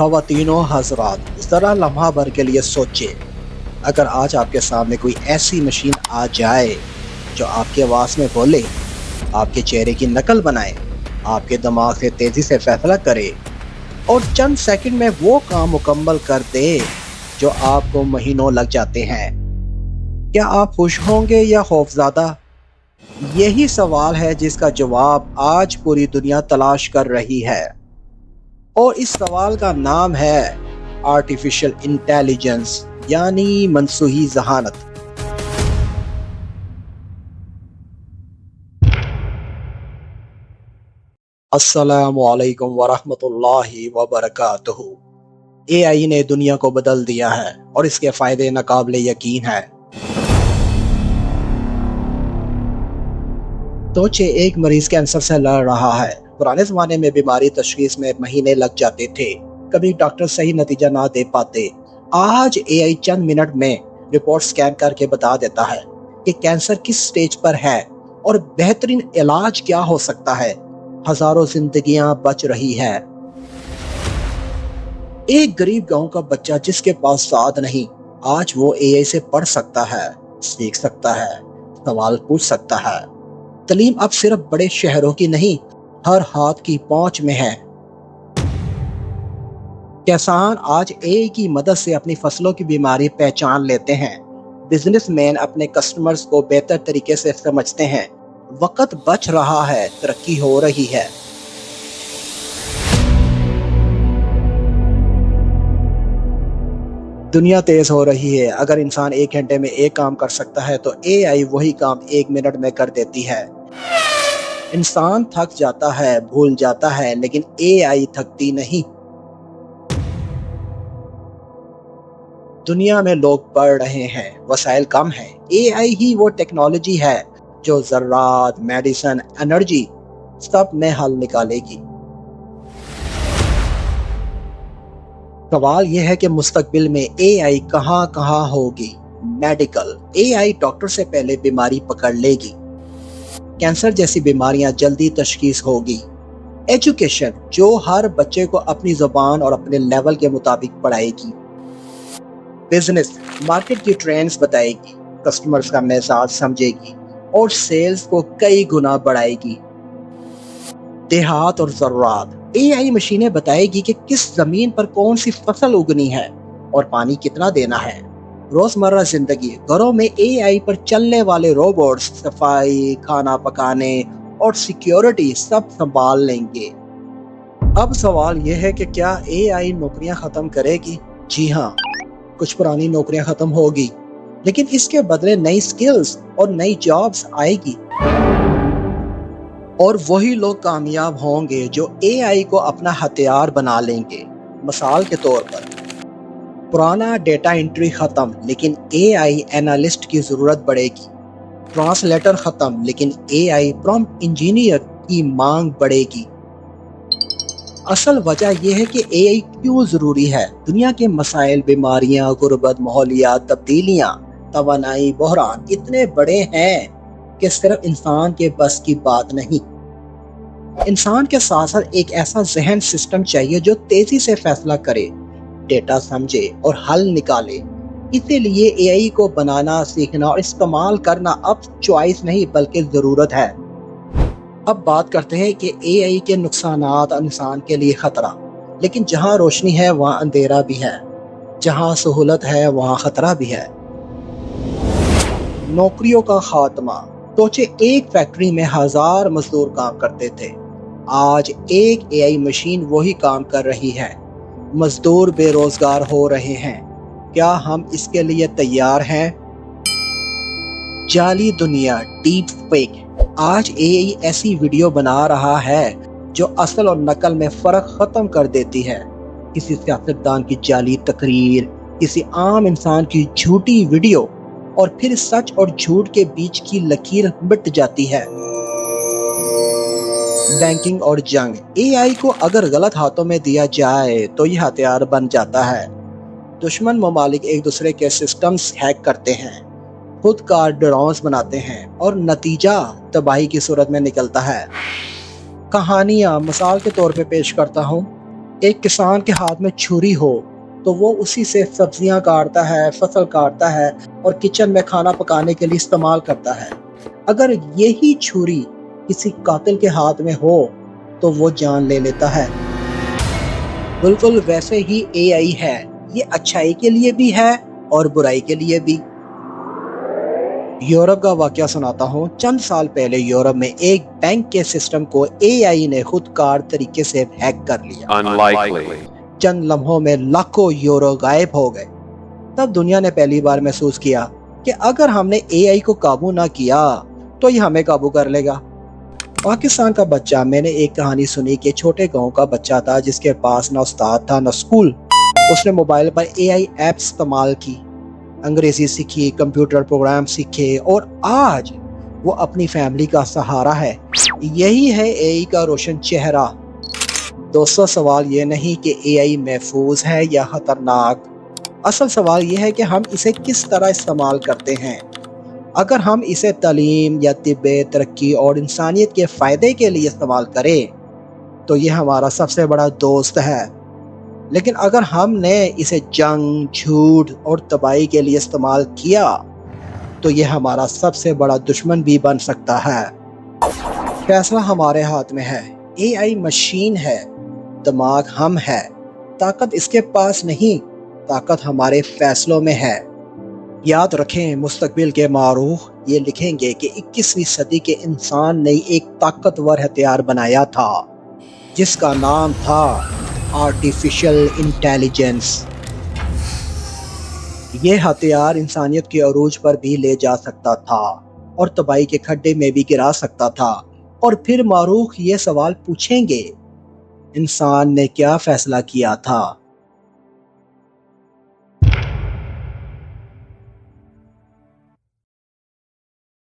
ख़वातीनो हज़रात, ज़रा लम्हा भर के लिए सोचें, अगर आज आपके सामने कोई ऐसी मशीन आ जाए जो आपकी आवाज़ में बोले, आपके चेहरे की नकल बनाए, आपके दिमाग से तेज़ी से फैसला करे और चंद सेकंड में वो काम मुकम्मल कर दे जो आपको महीनों लग जाते हैं, क्या आप खुश होंगे या खौफज़दा? यही सवाल है जिसका जवाब आज पूरी दुनिया तलाश कर रही है, और इस सवाल का नाम है आर्टिफिशियल इंटेलिजेंस, यानी मनसूही ज़हानत। अस्सलामु अलैकुम वरहमतुल्लाहि वबरकातुहू। एआई ने दुनिया को बदल दिया है और इसके फायदे नाकाबिले यकीन है। सोचे, एक मरीज कैंसर से लड़ रहा है। पुराने जमाने में बीमारी तशखीस में महीने लग जाते थे, कभी डॉक्टर सही नतीजा ना दे पाते। आज एआई चंद मिनट में रिपोर्ट स्कैन करके बता देता है कि कैंसर किस स्टेज पर है और बेहतरीन इलाज क्या हो सकता है। हजारों जिंदगियां बच रही है। एक गरीब गांव का बच्चा जिसके पास साथ नहीं, आज वो एआई से पढ़ सकता है, सीख सकता है, सवाल पूछ सकता है। तालीम अब सिर्फ बड़े शहरों की नहीं, हर हाथ की पहुंच में है। किसान आज एआई की मदद से अपनी फसलों की बीमारी पहचान लेते हैं। बिजनेसमैन अपने कस्टमर्स को बेहतर तरीके से समझते हैं। वक्त बच रहा है, तरक्की हो रही है। दुनिया तेज हो रही है। अगर इंसान 1 घंटे में एक काम कर सकता है तो एआई वही काम 1 मिनट में कर देती है। इंसान थक जाता है, भूल जाता है, लेकिन एआई थकती नहीं। दुनिया में लोग बढ़ रहे हैं, वसाइल कम है। एआई ही वो टेक्नोलॉजी है जो ज़रात, मेडिसिन, एनर्जी सब में हल निकालेगी। सवाल यह है कि मुस्तकबिल में एआई कहां कहां होगी। मेडिकल, एआई डॉक्टर से पहले बीमारी पकड़ लेगी। कैंसर जैसी बीमारियां जल्दी तशखीस होगी। एजुकेशन, जो हर बच्चे को अपनी ज़ुबान और अपने लेवल के मुताबिक पढ़ाएगी। बिजनेस, मार्केट की ट्रेंड्स बताएगी, कस्टमर्स का मिजाज समझेगी और सेल्स को कई गुना बढ़ाएगी। देहात और ज़रूरत, एआई मशीनें बताएगी कि किस जमीन पर कौन सी फसल उगनी है और पानी कितना देना है। रोजमर्रा जिंदगी, घरों में एआई पर चलने वाले रोबोट्स सफाई, खाना पकाने और सिक्योरिटी सब संभाल लेंगे। अब सवाल यह है कि क्या एआई नौकरियां खत्म करेगी? जी हाँ, कुछ पुरानी नौकरियां खत्म होगी, लेकिन इसके बदले नई स्किल्स और नई जॉब्स आएगी। और वही लोग कामयाब होंगे जो एआई को अपना हथियार बना लेंगे। मिसाल के तौर पर, पुराना डेटा एंट्री खत्म, लेकिन एआई एनालिस्ट की जरूरत बढ़ेगी। ट्रांसलेटर खत्म, लेकिन एआई प्रॉम्प्ट इंजीनियर की मांग बढ़ेगी। असल वजह यह है कि एआई क्यों जरूरी है। दुनिया के मसाइल, बीमारियां, गुर्बत, माहौलियात तब्दीलियां, तवानाई, बहरान इतने बड़े हैं कि सिर्फ इंसान के बस की बात नहीं। इंसान के साथ साथ एक ऐसा जहन सिस्टम चाहिए जो तेजी से फैसला करे, डेटा समझे और हल निकाले। इसीलिए एआई को बनाना, सीखना और इस्तेमाल करना अब चॉइस नहीं बल्कि जरूरत है। अब बात करते हैं कि एआई के नुकसानात और इंसान के लिए खतरा। लेकिन जहां रोशनी है वहां अंधेरा भी है, जहां सहूलत है वहां खतरा भी है। नौकरियों का खात्मा, सोचे, एक फैक्ट्री में 1000 मजदूर काम करते थे, आज एक एआई मशीन वही काम कर रही है। मजदूर बेरोजगार हो रहे हैं। क्या हम इसके लिए तैयार हैं? जाली दुनिया, डीप फेक, आज एआई ऐसी वीडियो बना रहा है जो असल और नकल में फर्क खत्म कर देती है। किसी सियासतदान की जाली तकरीर, किसी आम इंसान की झूठी वीडियो, और फिर सच और झूठ के बीच की लकीर मिट जाती है। बैंकिंग और जंग, एआई को अगर गलत हाथों में दिया जाए तो यह हथियार बन जाता है। दुश्मन ममालिक एक दूसरे के सिस्टम्स हैक करते हैं, खुद का ड्रोन्स बनाते हैं और नतीजा तबाही की सूरत में निकलता है। कहानियां मिसाल के तौर पे पेश करता हूँ। ایک کسان کے ہاتھ میں چھری ہو تو وہ اسی سے سبزیاں کاٹتا ہے، فصل کاٹتا ہے اور کچن میں کھانا پکانے کے لیے استعمال کرتا ہے۔ اگر یہی چھری کسی قاتل کے ہاتھ میں ہو تو وہ جان لے لیتا ہے۔ بالکل ویسے ہی اے آئی ہے، یہ اچھائی کے لیے بھی ہے اور برائی کے لیے بھی۔ یورپ کا واقعہ سناتا ہوں۔ چند سال پہلے یورپ میں ایک بینک کے سسٹم کو اے آئی نے خود کار طریقے سے ہیک کر لیا۔ Unlikely. چند لمحوں میں لاکھوں یورو غائب ہو گئے۔ تب دنیا نے پہلی بار محسوس کیا کہ اگر ہم نے اے آئی کو قابو نہ کیا تو یہ ہمیں قابو کر لے گا۔ پاکستان کا بچہ، میں نے ایک کہانی سنی کہ چھوٹے گاؤں کا بچہ تھا جس کے پاس نہ استاد تھا نہ اسکول۔ اس نے mobile per a I app استعمال کی، انگریزی سیکھی، کمپیوٹر پروگرام سیکھے اور آج وہ اپنی فیملی کا سہارا ہے۔ یہی ہے اے آئی کا روشن چہرہ۔ دوستو، سوال یہ نہیں کہ اے آئی محفوظ ہے یا خطرناک، اصل سوال یہ ہے کہ ہم اسے کس طرح استعمال کرتے ہیں۔ اگر ہم اسے تعلیم یا طب، ترقی اور انسانیت کے فائدے کے لیے استعمال کریں تو یہ ہمارا سب سے بڑا دوست ہے، لیکن اگر ہم نے اسے جنگ، جھوٹ اور تباہی کے لیے استعمال کیا تو یہ ہمارا سب سے بڑا دشمن بھی بن سکتا ہے۔ فیصلہ ہمارے ہاتھ میں ہے۔ اے آئی مشین ہے، دماغ ہم ہے۔ طاقت اس کے پاس نہیں، طاقت ہمارے فیصلوں میں ہے۔ یاد رکھیں، مستقبل کے مورخ یہ لکھیں گے کہ 21ویں صدی کے انسان نے ایک طاقتور ہتھیار بنایا تھا جس کا نام تھا آرٹیفیشل انٹیلیجنس۔ یہ ہتھیار انسانیت کے عروج پر بھی لے جا سکتا تھا اور تباہی کے کھڈے میں بھی گرا سکتا تھا۔ اور پھر مورخ یہ سوال پوچھیں گے، انسان نے کیا فیصلہ کیا تھا؟